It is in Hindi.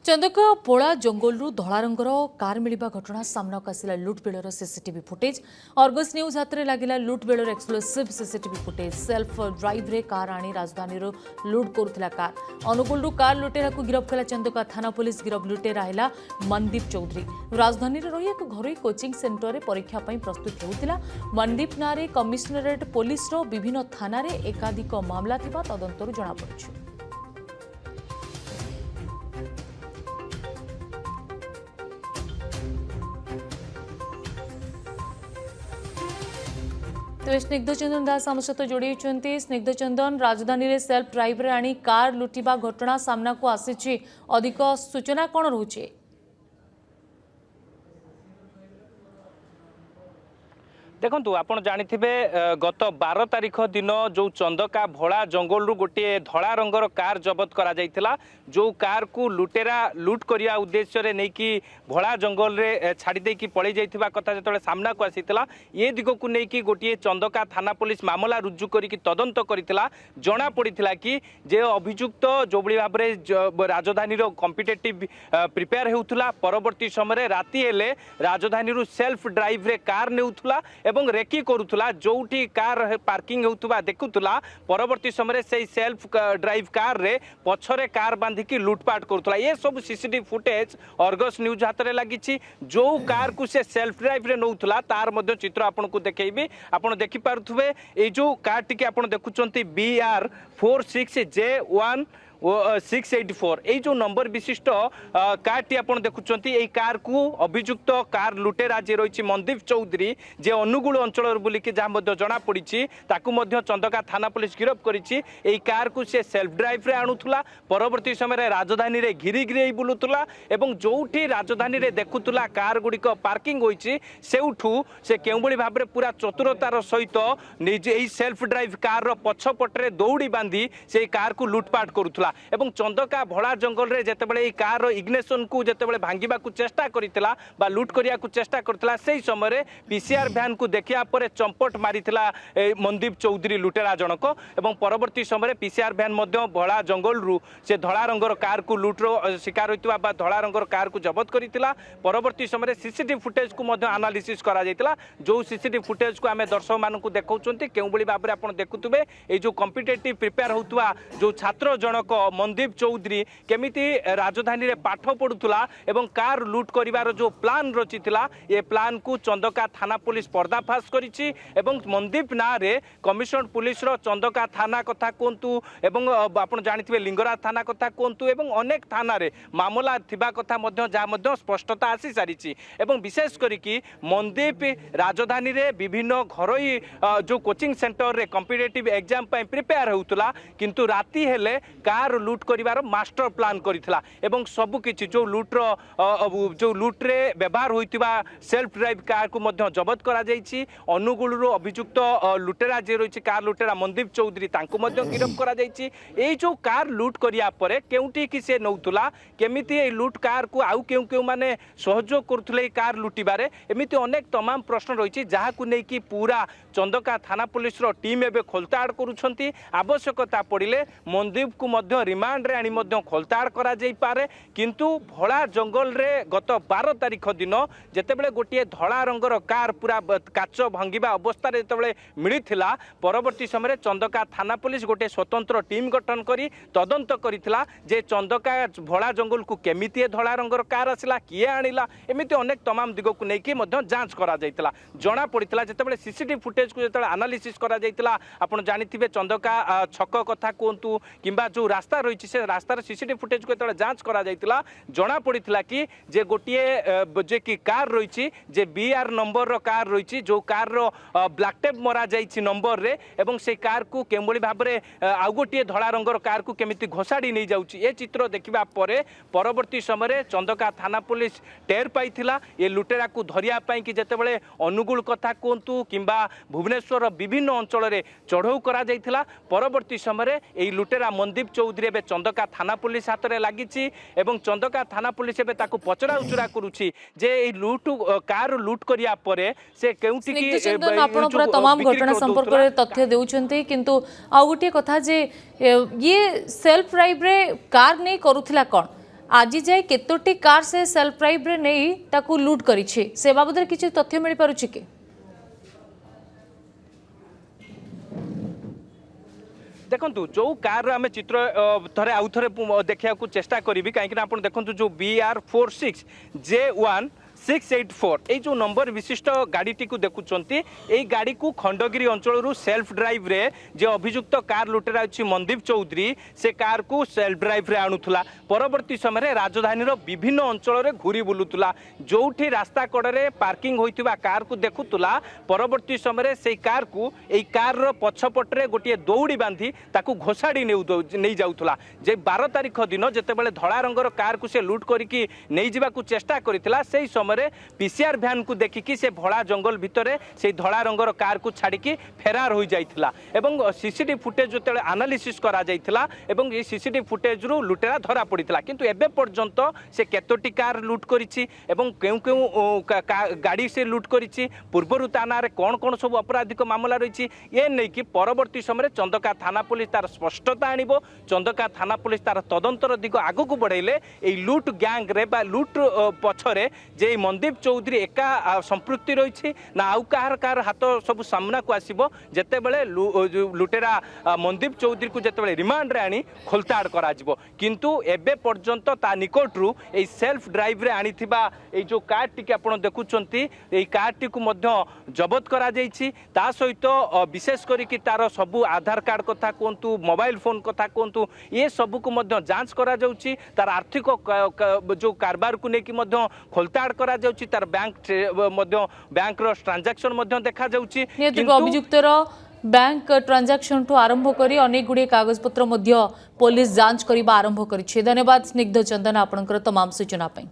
चंदका पोला जंगलू धला रंगर कार मिलवा घटना सामना को आसला लुट baler CCTV footage. Argus news हाथ में लगिला लुट baler exclusive CCTV footage. Self drive रे कार आनी राजधानी लुट करुला कार। अनुगुल कार लुटेरा को गिरफ्त कला चंदका थाना पुलिस। गिरफ्त लुटेरा है मनदीप चौधरी। राजधानी रही एक घर कोचिंग सेंटर में परीक्षा प्रस्तुत होता। मनदीप ना कमिशनरेट पुलिस विभिन्न थाना एकाधिक मामला तदंतर जमापड़ी। तेज स्निग्धचंदन दास आम सहित जोड़ी होती। स्निग्धचंदन, राजधानी रे सेल्फ ड्राइव रे आनी कार लुटिबा घटना सामना को आसी, अधिक सूचना कौन रोचे? देखु आपड़ जानी गत 12 तारीख दिन जो चंदका भोला जंगल गोटे धला रंगर कार जबत करा जाइथिला। जो कार को लुटेरा लुट करिया उद्देश्य रे नहीं कि भोला जंगल रे छाड़ी दे कि पड़े जाइथिबा कथा जतले सामना को आसीथिला। ये दिग को नहीं कि गोटे चंदका थाना पुलिस मामला रुजु करिक तदंत करिथिला। जना पड़िथिला कि जे अभियुक्त जो बड़ी भाव में राजधानी रो कॉम्पिटिटिव प्रिपेयर हेउथुला, परवर्ती समय राति हेले राजधानी रो सेल्फ ड्राइव रे कार नेउथुला एवं रेकी करुला। जोठी कार पार्किंग होता देखुला, परवर्ती समय से सेल्फ ड्राइव कार रे पछरे कार बांधिकी लुटपाट करुला। ये सब सीसीटीवी फुटेज अर्गस न्यूज हाथ में लगी। जो कार को से सेल्फ ड्राइव रे नौला तार मध्य चित्र आपन को देखी। आपन देखि पारुथुबे ए जो कार टी आपन देखुचंती BR 46J1 684 यही जो नंबर विशिष्ट कार टी आपन देखुचंती। एई कार को अभियुक्त कार लुटेरा जे रही मनदीप चौधरी जे अनुगुल अंचल बुलिकी जहाँ जना पड़ी ताकू मध्य चंदका थाना पुलिस गिरफ्त करिछि। एई कार को से सेल्फ ड्राइव रे आणुथुला, परवर्ती समय राजधानी रे घिरी घिरी बुलुथुला एवं जोठी राजधानी रे देखुथुला कार गुड़िक पार्किंग होइछि सेउठू से केउबळी भाबरे पूरा चतुरतार सहित निज एई सेल्फ ड्राइव कार रो पछपटरे दौड़ी बांधी से कार को लुटपाट करुथुला। एवं चंदका भोला जंगल रे जेतेबेले कार इग्नेशन को जेतेबेले भांगिबा को चेष्टा करितला बा लूट करिया को चेष्टा करतला, सेही समय PCR भ्यान को देखिया परे चंपट मारितला मनदीप चौधरी लुटेरा जनक। एवं परवर्ती समय PCR भ्यान मध्य भोला जंगल रु से धला रंगर कार को लूटर शिकार होइतबा बा धला रंगर कार को जबत करितला। परवर्ती समय सीसीटीवी फुटेज को मध्य एनालिसिस करा जाइतला। जो सीसीटीवी फुटेज को आमे दर्शक मानन को देखाउचंती केउबळी बाबरे आपण देखुतबे ए जो कॉम्पिटिटिव प्रिपेयर होतबा जो छात्र जनक मनदीप चौधरी केमिति राजधानी रे पाठ पढ़ुला एवं कार लूट करिवार जो प्लान रचिथिला ये प्लान को चंदका थाना पुलिस पर्दाफाश करिछि। एवं मनदीप ना रे कमिशनर पुलिस रो चंदका थाना कथा कोंतु एवं आपण जानिथिबे लिंगराज थाना कथा कोंतु एवं अनेक थाना रे मामला थिबा कथा मध्य जा मध्य स्पष्टता आसी सारिछि। एवं विशेष करिकि मनदीप राजधानी रे विभिन्न घरोई जो कोचिंग सेंटर रे कॉम्पिटिटिव एग्जाम पय प्रिपेयर होउतला, किंतु राति हेले कार लूट करिवार मास्टर प्लान करितला एवं सब किछि जो लूट रे व्यवहार होइतिबा सेल्फ ड्राइव कार को मध्य जबत करा जाइछि। अनुगुल रो अभियुक्त लुटेरा जे रहिछि कार लुटेरा मनदीप चौधरी तांको मध्य गिरफ्त करा जाइछि। एई जो कार लूट करिया परे केउटी कि से नौतुला, केमिति ए लूट कार को आउ केउ माने सहयोग करथुले कार लुटिबारे, एमिति अनेक तमाम प्रश्न रहिछि जहा को नै कि पूरा चंदका थाना पुलिस रो टीम एबे खोलताड़ करूछंती। आवश्यकता पड़िले मनदीप को मध्य रिमांड रे आनी मध्य खोलताड़ करा जाई पारे। किंतु भोला जंगल रे गत 12 तारीख दिन जेतेबेले गोटे धला रंगर कार पूरा काच भांगिबा अवस्था रे जेतेबेले मिलिथिला, परवर्ती समय चंदका थाना पुलिस गोटे स्वतंत्र टीम गठन करी तदंत करिथिला जे चंदका भोला जंगल को केमिति धला रंगर कार आसिला, किए आनिला, एमिति अनेक तमाम दिग को नेकी मध्य जांच करा जाइतला। जना पड़ितला जेतेबेले सीसीटीवी फुटेज को जेतेबेले एनालिसिस करा जाइतला, आपण जानिथिबे चंदका छक कथा कोंतु किंबा जो रास्ता रही से रास्तार सीसीटीवी फुटेज को जजांच करा जाइतला, जना पड़ितला कि जे गोटिए जे कि कार रही जे BR नंबर रो कार रही जो कार रो ब्लैक टेप मरा जाइछि नंबर रे एवं से कार को केमबळी भाबरे आउ गोटिए धला रंगर कार को केमिति घोसाड़ी नहीं जाउछि। ए चित्र देखिबा परे परवर्ती समय चंदका थाना पुलिस टेर पाइथिला ए लुटेरा को धरिया पई कि जेतेबेले अनुगुल कथा कोंतु किंबा भुवनेश्वर विभिन्न अंचल रे चढ़ऊ करा जाइथिला। परवर्ती समय ए लुटेरा मनदीप चौधरी एबे चंदका थाना पुलिस हाथ में लगी एवं चंदका थाना पुलिस एबे ताकू पचरा उचरा करुछि जे ए लूट कार लूट करिया परे से केउटी की आपण पूरा तमाम घटना संपर्क रे तथ्य देउछन्ती। किंतु आ गोटे कथा जे ये सेल्फ ड्राइव रे कार नहीं करूथिला कोन आज जाए केतोटी कार से सेल्फ ड्राइव रे नहीं ताकू लूट करिछि से बाबद किछि तथ्य मिल पारुछि कि देखु जो कार आम चित्र थे आउ थे देखा चेष्टा करी कहीं आप देखो जो BR46J1 684 ये जो नंबर विशिष्ट गाड़ी को देखुंत यही गाड़ी को खंडगिरी अंचल सेल्फ ड्राइव रे जे अभियुक्त कार लुटेरा अच्छी मनदीप चौधरी से कार को सेल्फ ड्राइव रे आणुला परवर्ती समय राजधानी विभिन्न अंचल घूरी बुलूला जो रास्ता कड़े पार्किंग होता कार को देखुला परवर्ती समय से कार को यही कार पछपटे गोटे दौड़ी बांधी ताकू घोषाड़ी नहीं जाऊला जे 12 तारीख दिन जितेबाला धला रंगर कार को से लुट करके नहीं जावाक चेष्टा करथिला से समय पीसीआर भ्यान को देखिकी से भोला जंगल भितर से धला रंगर कार को छाड़िकी फेरार हो जाइथिला एवं सीसीटीवी फुटेज जो एनालिसिस करा जाइथिला एवं ये सीसीटीवी फुटेज रु लुटेरा धरा पड़िथिला किंतु एबे पर्यंत से केतोटी कार लुट करिछि एवं केउ केउ गाड़ी से लुट करिछि पूर्वरु ता नारे कोन कोन सब अपराधिक मामला रहिछि ए नै कि परवर्ती समय चंदका थाना पुलिस तार स्पष्टता आनिबो चंदका थाना पुलिस तार तदंतर दिग आगु को बढ़ाइले ए लुट गैंग रे बा लुट पछरे जे मनदीप चौधरी एका संपृक्ति रही ना आउ कार हाथ सब सामना को आसो जिते बड़े लुटेरा मनदीप चौधरी को जिते रिमांड रे आनी खोलताड़ करा किंतु एबे पर्यंत ता निकटरू ए सेल्फ ड्राइव रे आनी ए जो कार टी आप देखुंत ये कार टी को जबत करा जाइछि ता सहित विशेष करी तार सबू आधार कार्ड कथा कहतु मोबाइल फोन कथा कहतु ये सबू को जांच करा जाउछि तार आर्थिक जो कारबार को लेकिन खोलताड़ करा जाउछि तार बैंक ट्रांजैक्शन देखा जाउछि अभियुक्तर बैंक ट्रांजैक्शन ठू आरंभ करी अनेक गुड़े कागज पत्र पुलिस जांच करने आरंभ करिछि। धन्यवाद स्निग्ध चंदन आपनकर तमाम सूचना पाई।